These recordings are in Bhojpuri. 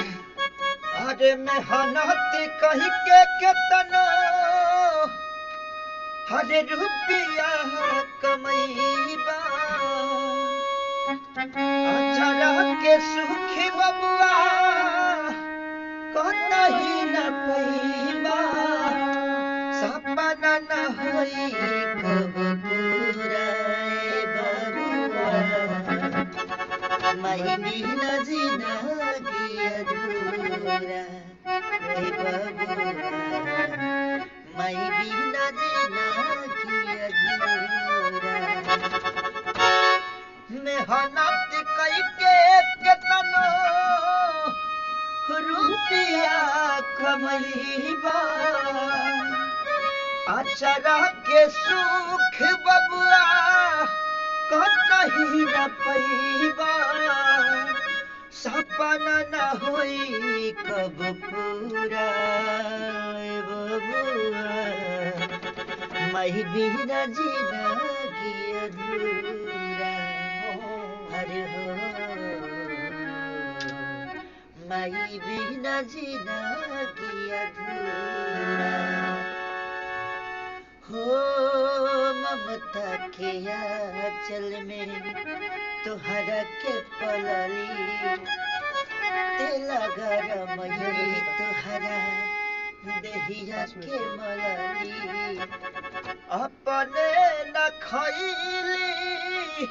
अरे मेहनत कही के केतनो हरे रुपया कमैबा अचरा के सुखी बबुआ कतही न पैबा सपना न होई कब पूरा बबुआ मैं बिना जिंदगी अधूरा बबुआ मैं बिना जिंदगी अधूरा मेहनत कई के केतनो रुपया कमैबा अचरा के सुख बबुआ कतही न पैबा सपना न होई कब पूरा बबुआ मैं बिना जिंदगी अधूरा अरे हो मैं बिना जिंदगी अधूरा हो ममता के आंचल में तुहरा के पलली तेला गरम ये तुहरा देहिया के मलली अपने न खैली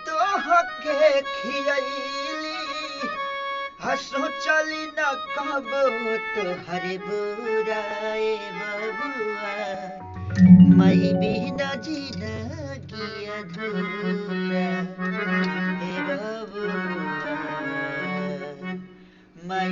तोह के खियली हसो चली न कब तुहरे बुराए बबुआ मैं बिना जिंदगी अधूरा हे बबुआ मैं